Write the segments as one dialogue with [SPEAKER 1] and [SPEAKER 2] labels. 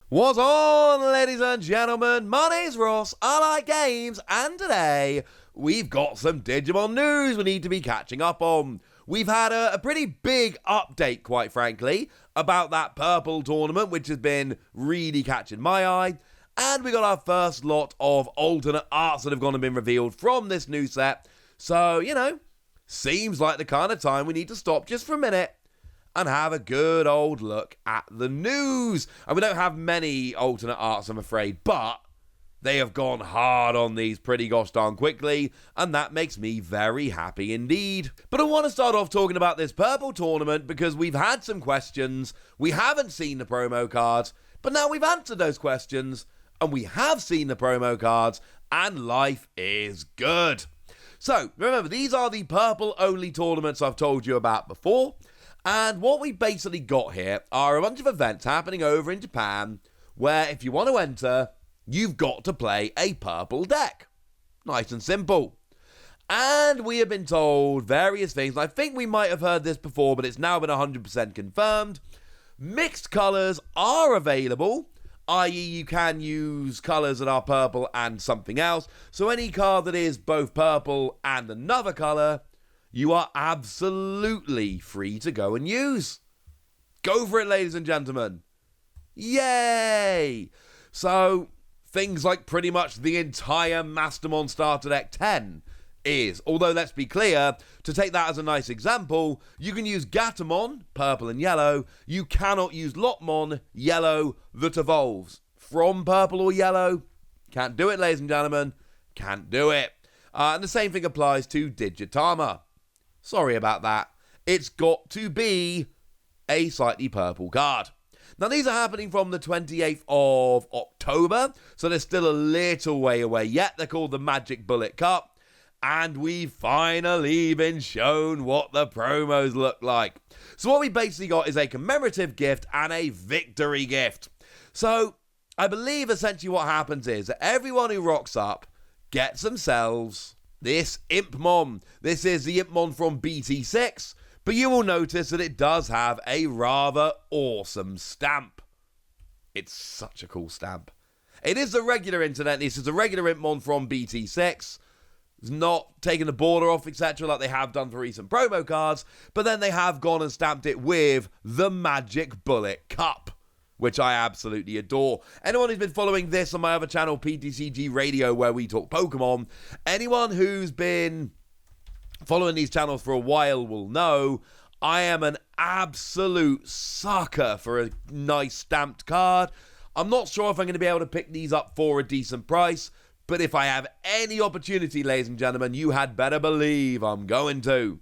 [SPEAKER 1] What's on, ladies and gentlemen? My name's Ross, I like games, and today we've got some Digimon news we need to be catching up on. We've had a pretty big update, quite frankly, about that purple tournament, which has been really catching my eye, and we got our first lot of alternate arts that have gone and been revealed from this new set. So, seems like the kind of time we need to stop just for a minute and have a good old look at the news. And we don't have many alternate arts, I'm afraid, but they have gone hard on these pretty gosh darn quickly, and that makes me very happy indeed. But I want to start off talking about this purple tournament because we've had some questions, we haven't seen the promo cards, but now we've answered those questions, and we have seen the promo cards, and life is good. So, remember, these are the purple-only tournaments I've told you about before. And what we basically got here are a bunch of events happening over in Japan where if you want to enter, you've got to play a purple deck. Nice and simple. And we have been told various things. I think we might have heard this before, but it's now been 100% confirmed. Mixed colours are available, i.e. you can use colours that are purple and something else. So any card that is both purple and another colour, you are absolutely free to go and use. Go for it, ladies and gentlemen. Yay! So, things like pretty much the entire Mastermon Starter Deck 10 is. Although, let's be clear, to take that as a nice example, you can use Gatomon, purple and yellow. You cannot use Lotmon, yellow, that evolves from purple or yellow. Can't do it, ladies and gentlemen. Can't do it. And the same thing applies to Digitama. Sorry about that. It's got to be a slightly purple card. Now, these are happening from the 28th of October, so they're still a little way away yet. They're called the Magic Bullet Cup, and we've finally been shown what the promos look like. So what we basically got is a commemorative gift and a victory gift. So I believe essentially what happens is that everyone who rocks up gets themselves this Impmon. This is the Impmon from BT-6, but you will notice that it does have a rather awesome stamp. It's such a cool stamp. It is the regular internet. This is the regular Impmon from BT-6. It's not taking the border off, etc., like they have done for recent promo cards, but then they have gone and stamped it with the Magic Bullet Cup, which I absolutely adore. Anyone who's been following this on my other channel, PTCG Radio, where we talk Pokemon, anyone who's been following these channels for a while will know I am an absolute sucker for a nice stamped card. I'm not sure if I'm going to be able to pick these up for a decent price, but if I have any opportunity, ladies and gentlemen, you had better believe I'm going to.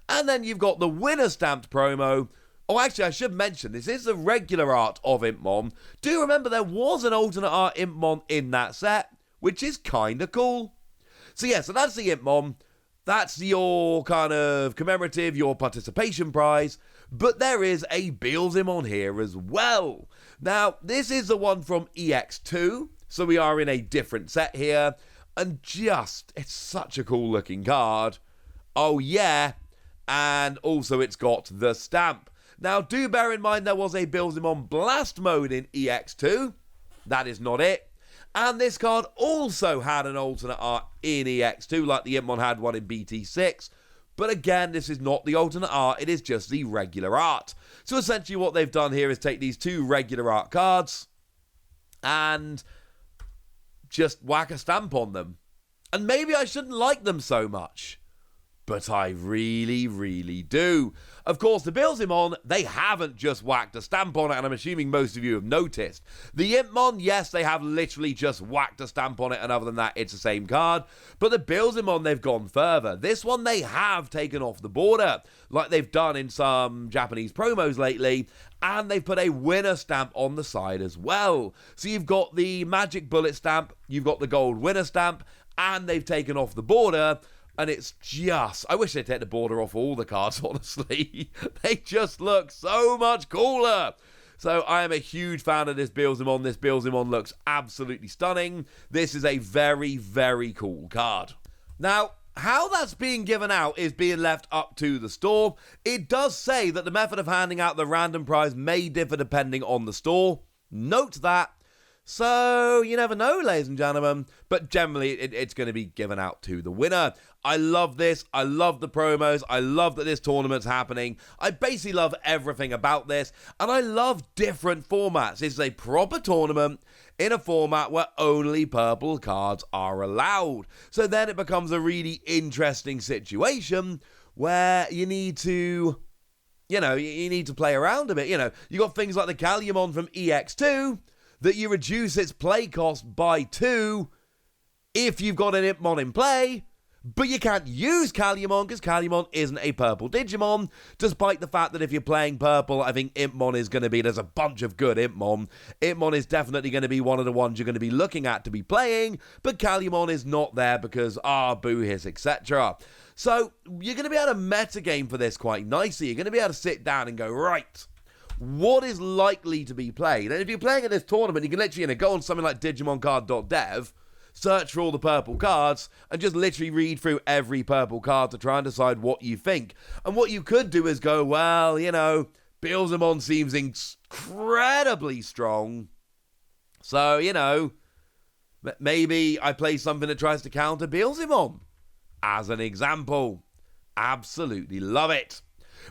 [SPEAKER 1] And then you've got the winner stamped promo. Oh, actually, I should mention, this is the regular art of Impmon. Do remember there was an alternate art Impmon in that set, which is kind of cool. So yeah, so that's the Impmon. That's your kind of commemorative, your participation prize. But there is a Beelzemon here as well. Now, this is the one from EX2, so we are in a different set here. And it's such a cool looking card. Oh yeah, and also it's got the stamp. Now, do bear in mind there was a Beelzemon Blast mode in EX2. That is not it. And this card also had an alternate art in EX2, like the Impmon had one in BT-6. But again, this is not the alternate art, it is just the regular art. So essentially what they've done here is take these two regular art cards and just whack a stamp on them. And maybe I shouldn't like them so much, but I really, really do. Of course, the Beelzemon, they haven't just whacked a stamp on it, and I'm assuming most of you have noticed. The Impmon, yes, they have literally just whacked a stamp on it, and other than that, it's the same card. But the Beelzemon, they've gone further. This one, they have taken off the border, like they've done in some Japanese promos lately, and they've put a winner stamp on the side as well. So you've got the Magic Bullet stamp, you've got the gold winner stamp, and they've taken off the border. And it's just, I wish they'd take the border off all the cards, honestly. They just look so much cooler. So I am a huge fan of this Beelzemon. This Beelzemon looks absolutely stunning. This is a very, very cool card. Now, how that's being given out is being left up to the store. It does say that the method of handing out the random prize may differ depending on the store. Note that. So, you never know, ladies and gentlemen, but generally it's going to be given out to the winner. I love this. I love the promos. I love that this tournament's happening. I basically love everything about this, and I love different formats. This is a proper tournament in a format where only purple cards are allowed. So then it becomes a really interesting situation where you need to, you need to play around a bit. You got things like the Hououmon from EX2, that you reduce its play cost by 2 if you've got an Impmon in play, but you can't use Hououmon because Hououmon isn't a purple Digimon, despite the fact that if you're playing purple, I think Impmon is going to be, there's a bunch of good Impmon. Impmon is definitely going to be one of the ones you're going to be looking at to be playing, but Hououmon is not there because, boo hiss, etc. So, you're going to be able to metagame for this quite nicely. You're going to be able to sit down and go, right, what is likely to be played? And if you're playing in this tournament, you can literally go on something like DigimonCard.dev, search for all the purple cards, and just literally read through every purple card to try and decide what you think. And what you could do is go, well, Bullent seems incredibly strong. So, maybe I play something that tries to counter Bullent, as an example. Absolutely love it.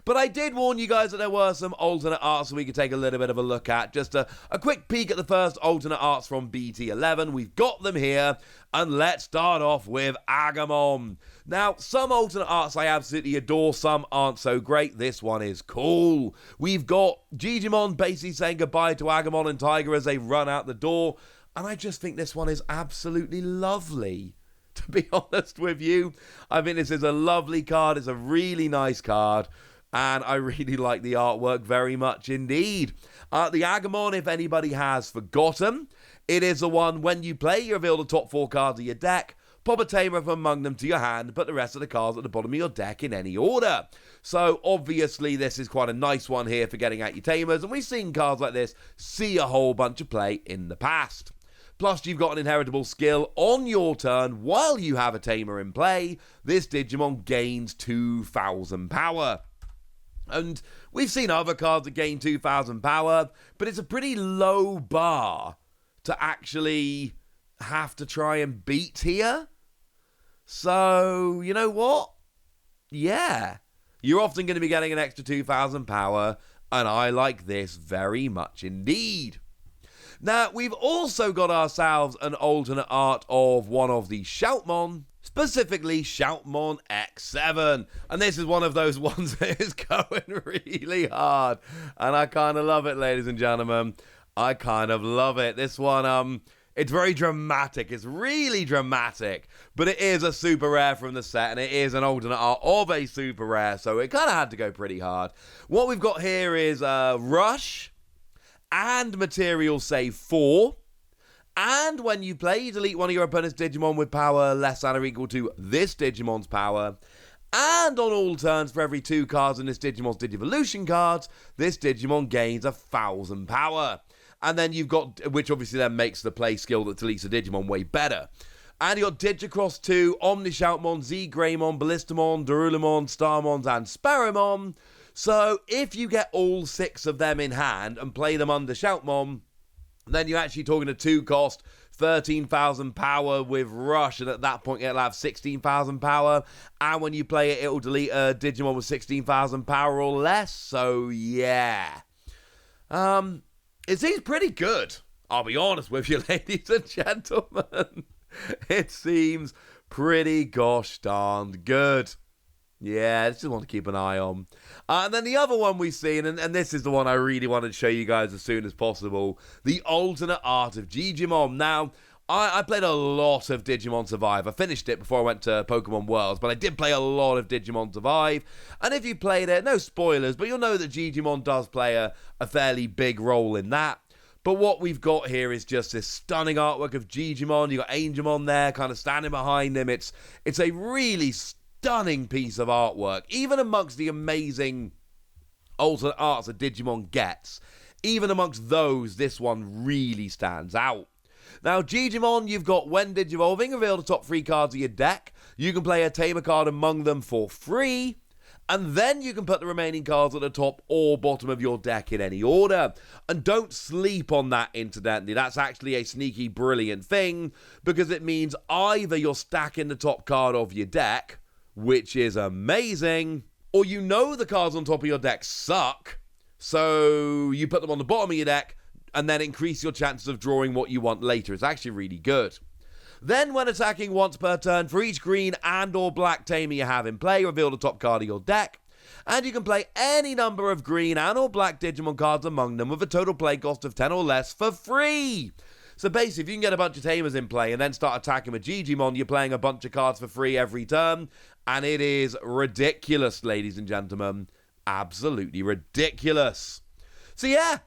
[SPEAKER 1] But I did warn you guys that there were some alternate arts we could take a little bit of a look at. Just a quick peek at the first alternate arts from BT-11. We've got them here, and let's start off with Agumon. Now, some alternate arts I absolutely adore, some aren't so great. This one is cool. We've got Digimon basically saying goodbye to Agumon and Tiger as they run out the door, and I just think this one is absolutely lovely. To be honest with you, I think this is a lovely card. It's a really nice card. And I really like the artwork very much indeed. The Agumon, if anybody has forgotten, it is the one when you play, you reveal the top 4 cards of your deck, pop a tamer from among them to your hand, put the rest of the cards at the bottom of your deck in any order. So obviously this is quite a nice one here for getting out your tamers, and we've seen cards like this see a whole bunch of play in the past. Plus, you've got an inheritable skill on your turn while you have a tamer in play. This Digimon gains 2,000 power. And we've seen other cards that gain 2,000 power, but it's a pretty low bar to actually have to try and beat here. So, you know what? Yeah. You're often going to be getting an extra 2,000 power, and I like this very much indeed. Now, we've also got ourselves an alternate art of one of the Shoutmon, specifically Shoutmon X7. And this is one of those ones that is going really hard. And I kind of love it, ladies and gentlemen. I kind of love it. This one, it's very dramatic. It's really dramatic. But it is a super rare from the set, and it is an alternate art of a super rare. So it kind of had to go pretty hard. What we've got here is Rush and Material Save 4. And when you play, you delete one of your opponent's Digimon with power less than or equal to this Digimon's power. And on all turns, for every 2 cards in this Digimon's Digivolution cards, this Digimon gains 1,000 power. And then you've got, which obviously then makes the play skill that deletes a Digimon way better. And you've got Digicross 2, Omnishoutmon, Z-Greymon, Ballistamon, Darulamon, Starmons, and Sparrowmon. So if you get all 6 of them in hand and play them under Shoutmon, then you're actually talking a 2-cost, 13,000 power with Rush, and at that point it'll have 16,000 power. And when you play it, it'll delete a Digimon with 16,000 power or less. So yeah, it seems pretty good. I'll be honest with you, ladies and gentlemen. It seems pretty gosh darned good. Yeah, I just want to keep an eye on. And then the other one we've seen, and this is the one I really wanted to show you guys as soon as possible, the alternate art of Digimon. Now, I played a lot of Digimon Survive. I finished it before I went to Pokemon Worlds, but I did play a lot of Digimon Survive. And if you played it, no spoilers, but you'll know that Digimon does play a fairly big role in that. But what we've got here is just this stunning artwork of Digimon. You've got Angemon there kind of standing behind him. It's a really stunning piece of artwork, even amongst the amazing alternate arts that Digimon gets. Even amongst those, this one really stands out. Now, Digimon, you've got when Digivolving, reveal the top 3 cards of your deck. You can play a Tamer card among them for free. And then you can put the remaining cards at the top or bottom of your deck in any order. And don't sleep on that, incidentally. That's actually a sneaky brilliant thing, because it means either you're stacking the top card of your deck, which is amazing, or you know the cards on top of your deck suck, so you put them on the bottom of your deck and then increase your chances of drawing what you want later. It's actually really good. Then, when attacking once per turn, for each green and or black tamer you have in play, reveal the top card of your deck. And you can play any number of green and or black Digimon cards among them with a total play cost of 10 or less for free. So basically, if you can get a bunch of tamers in play and then start attacking with Digimon, you're playing a bunch of cards for free every turn. And it is ridiculous, ladies and gentlemen. Absolutely ridiculous. So yeah,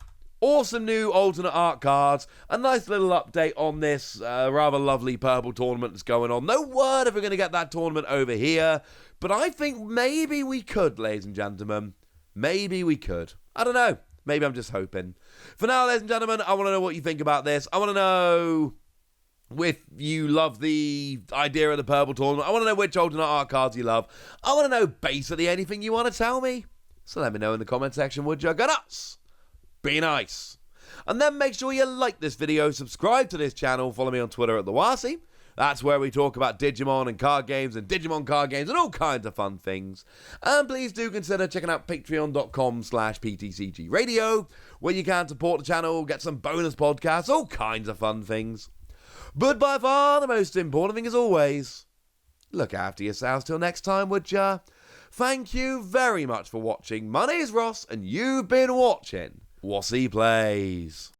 [SPEAKER 1] awesome new alternate art cards. A nice little update on this rather lovely purple tournament that's going on. No word if we're going to get that tournament over here, but I think maybe we could, ladies and gentlemen. Maybe we could. I don't know. Maybe I'm just hoping. For now, ladies and gentlemen, I want to know what you think about this. I want to know if you love the idea of the purple tournament. I want to know which alternate art cards you love. I want to know basically anything you want to tell me. So let me know in the comment section, would you? Go nuts! Be nice. And then make sure you like this video, subscribe to this channel, follow me on Twitter at TheWasi. That's where we talk about Digimon and card games and Digimon card games and all kinds of fun things. And please do consider checking out patreon.com/PTCG Radio, where you can support the channel, get some bonus podcasts, all kinds of fun things. But by far the most important thing, as always, look after yourselves till next time, would ya? Thank you very much for watching. My name is Ross, and you've been watching Wasi Plays.